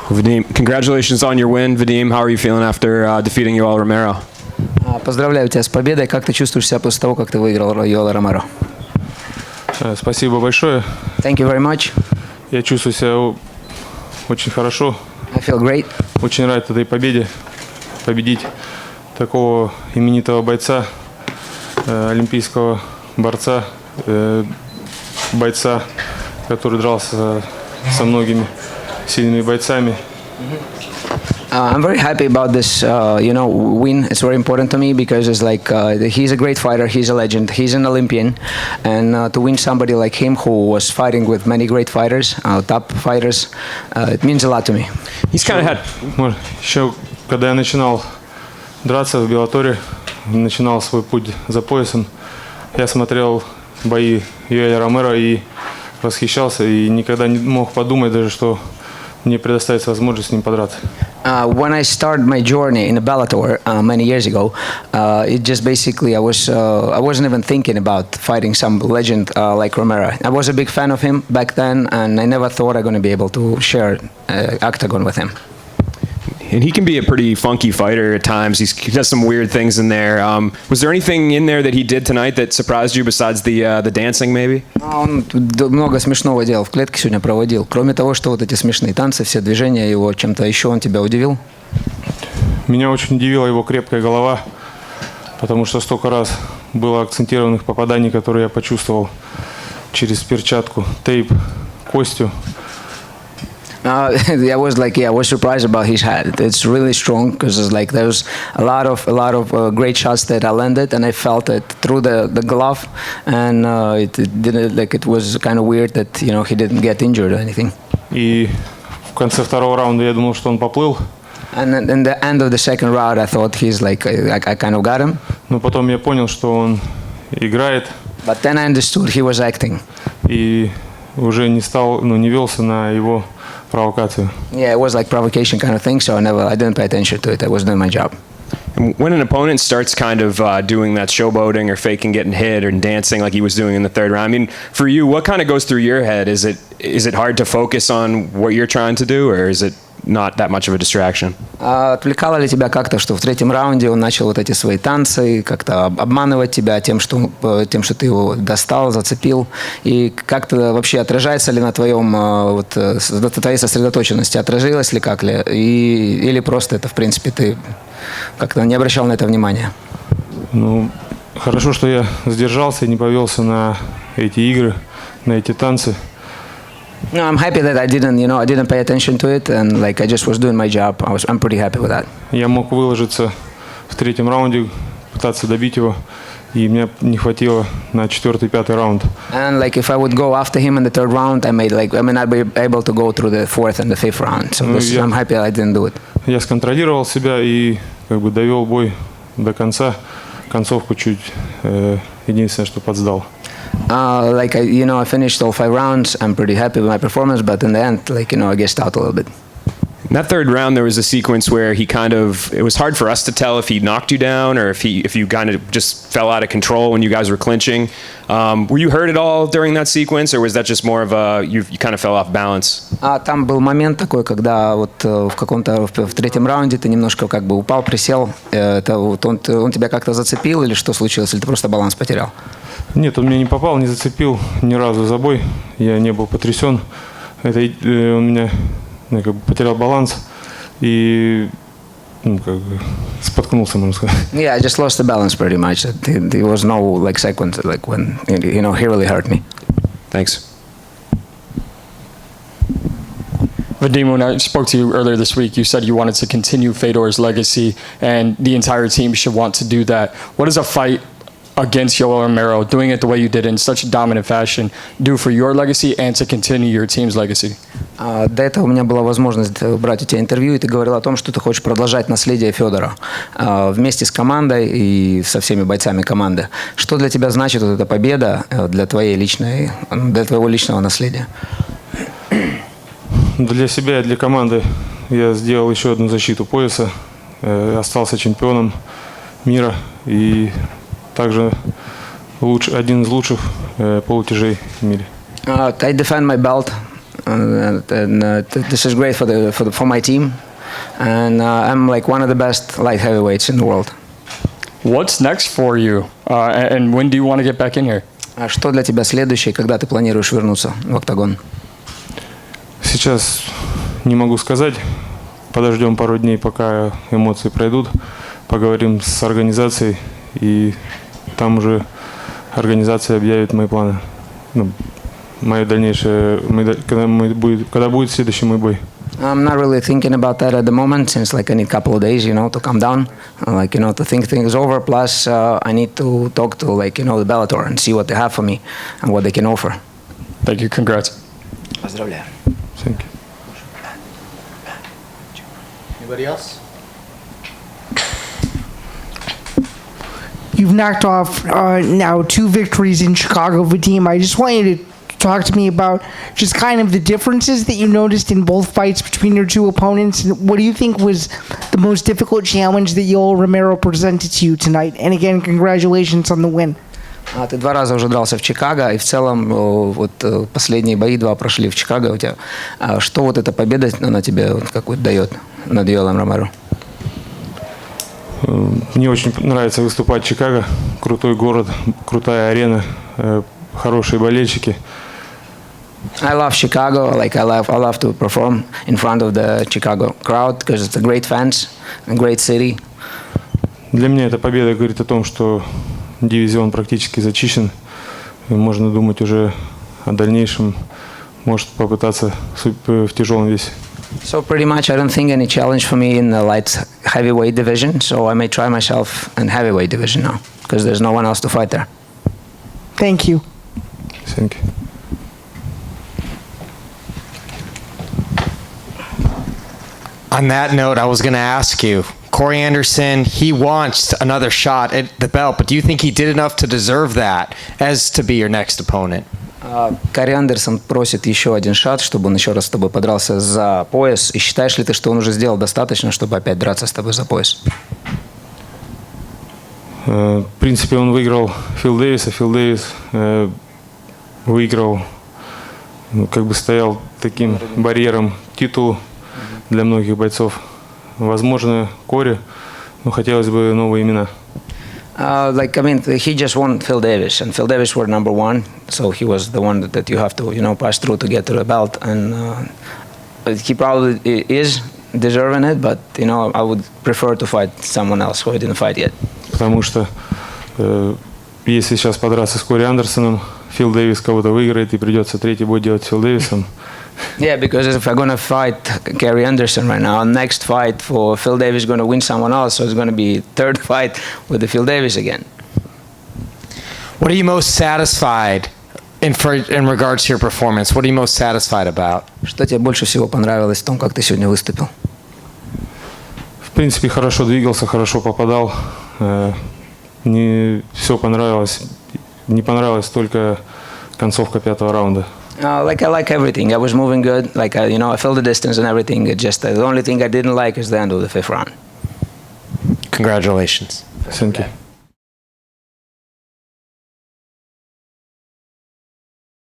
Vadim, congratulations on your win. Vadim, how are you feeling after defeating Yoel Romero? Поздравляю тебя с победой. Как ты чувствуешь себя после того, как ты выиграл Yoel Romero? Спасибо большое. Thank you very much. Я чувствую себя очень хорошо. I feel great. Очень рад этой победе. Победить такого именитого бойца, олимпийского борца, бойца, который дрался со многими сильными бойцами. I'm very happy about this, win. It's very important to me because it's like he's a great fighter, he's a legend, he's an Olympian, and to win somebody like him who was fighting with many great fighters, top fighters, it means a lot to me. He's kind of had. Еще когда я начинал драться в Беллаторе, начинал свой путь за поясом, я смотрел бои Yoel Romero и восхищался, и никогда не мог подумать даже, что мне предоставится возможность с ним подраться. When I started my journey in the Bellator many years ago, it just basically I wasn't even thinking about fighting some legend like Romero. I was a big fan of him back then, and I never thought I'm going to be able to share octagon with him. And he can be a pretty funky fighter at times. He does some weird things in there. Was there anything in there that he did tonight that surprised you besides the dancing, maybe? Он много смешного делал в клетке сегодня проводил. Кроме того, что вот эти смешные танцы, все движения его, чем-то еще он тебя удивил? Меня очень удивила его крепкая голова, потому что столько раз было акцентированных попаданий, которые я почувствовал через перчатку, тейп, костью. I was surprised about his head. It's really strong because it's like there was a lot of great shots that I landed, and I felt it through the glove, and it was kind of weird that he didn't get injured or anything. И в конце второго раунда я думал, что он поплыл. And in the end of the second round, I thought he's like I kind of got him. Но потом я понял, что он играет. But then I understood he was acting. И уже не велся на его провокацию. Yeah, it was like provocation kind of thing, so I didn't pay attention to it. I was doing my job. When an opponent starts kind of doing that showboating or faking getting hit or dancing like he was doing in the third round, I mean, for you, what kind of goes through your head? Is it hard to focus on what you're trying to do, or is it not that much of a distraction? Отвлекало ли тебя как-то, что в третьем раунде он начал вот эти свои танцы, как-то обманывать тебя тем, что ты его достал, зацепил? И как-то вообще отражается ли на твоей сосредоточенности, отразилось ли как ли? Или просто это, в принципе, ты как-то не обращал на это внимания? Ну, хорошо, что я сдержался и не повелся на эти игры, на эти танцы. No, I'm happy that I didn't pay attention to it, and I just was doing my job. I'm pretty happy with that. Я мог выложиться в третьем раунде, пытаться добить его, и мне не хватило на четвертый, пятый раунд. And if I would go after him in the third round, I may not be able to go through the fourth and the fifth round. So I'm happy I didn't do it. Я сконтролировал себя и довел бой до конца. Концовку чуть единственное, что подсдал. I finished all 5 rounds. I'm pretty happy with my performance, but in the end, I guessed out a little bit. In that third round, there was a sequence where it was hard for us to tell if he knocked you down or if you kind of just fell out of control when you guys were clinching. Were you hurt at all during that sequence, or was that just more of you kind of fell off balance? Там был момент такой, когда в третьем раунде ты немножко упал, присел. Он тебя как-то зацепил или что случилось, или ты просто баланс потерял? Нет, он меня не попал, не зацепил ни разу за бой. Я не был потрясен. Он меня потерял баланс и споткнулся, можно сказать. Yeah, I just lost the balance pretty much. There was no sequence when he really hurt me. Thanks. Vadim, when I spoke to you earlier this week, you said you wanted to continue Fedor's legacy, and the entire team should want to do that. What does a fight against Yoel Romero, doing it the way you did in such a dominant fashion, do for your legacy and to continue your team's legacy? До этого у меня была возможность брать у тебя интервью, и ты говорил о том, что ты хочешь продолжать наследие Федора вместе с командой и со всеми бойцами команды. Что для тебя значит вот эта победа для твоего личного наследия? Для себя и для команды я сделал еще одну защиту пояса, остался чемпионом мира и также один из лучших полутяжей в мире. I defend my belt This is great for my team, and I'm like one of the best light heavyweights in the world. What's next for you? And when do you want to get back in here? А что для тебя следующее, когда ты планируешь вернуться в октагон? Сейчас не могу сказать. Подождем пару дней, пока эмоции пройдут. Поговорим с организацией, и там уже организация объявит мои планы. Ну, мое дальнейшее, когда будет следующий мой бой. I'm not really thinking about that at the moment, since like I need a couple of days, to calm down, to think things over. Plus, I need to talk to the Bellator and see what they have for me and what they can offer. Thank you. Congrats. Поздравляю. Thank you. Anybody else? You've knocked off now 2 victories in Chicago, Vadim. I just want you to talk to me about just kind of the differences that you noticed in both fights between your 2 opponents. And what do you think was the most difficult challenge that Yoel Romero presented to you tonight? And again, congratulations on the win. Ты 2 раза уже дрался в Чикаго, и в целом вот последние бои 2 прошли в Чикаго у тебя. Что вот эта победа, она тебе какую-то дает над Йоэлом Ромеро? Мне очень нравится выступать в Чикаго. Крутой город, крутая арена, хорошие болельщики. I love Chicago. Like I love to perform in front of the Chicago crowd because it's a great fans, a great city. Для меня эта победа говорит о том, что дивизион практически зачищен. И можно думать уже о дальнейшем. Может попытаться в тяжелом весе. So pretty much, I don't think any challenge for me in the light heavyweight division. So I may try myself in heavyweight division now because there's no one else to fight there. Thank you. Thank you. On that note, I was going to ask you, Corey Anderson, he wants another shot at the belt, but do you think he did enough to deserve that as to be your next opponent? Корey Андерсон просит еще один шанс, чтобы он еще раз с тобой подрался за пояс. И считаешь ли ты, что он уже сделал достаточно, чтобы опять драться с тобой за пояс? В принципе, он выиграл Фил Дэвиса. Фил Дэвис выиграл, как бы стоял таким барьером титулу для многих бойцов. Возможно, Кори, но хотелось бы новые имена. He just won Phil Davis, and Phil Davis were number 1, so he was the one that you have to, pass through to get to the belt, and he probably is deserving it, but, I would prefer to fight someone else who didn't fight yet. Потому что если сейчас подраться с Кори Андерсоном, Фил Дэвис кого-то выиграет, и придется 3-й бой делать с Фил Дэвисом. Yeah, because if I'm going to fight Corey Anderson right now, next fight for Phil Davis is going to win someone else, so it's going to be 3rd fight with the Phil Davis again. What are you most satisfied in regards to your performance? What are you most satisfied about? Что тебе больше всего понравилось в том, как ты сегодня выступил? В принципе, хорошо двигался, хорошо попадал. Не все понравилось. Не понравилась только концовка 5-го раунда. I like everything. I was moving good. I filled the distance and everything. Just the only thing I didn't like is the end of the 5th round. Congratulations. Thank you.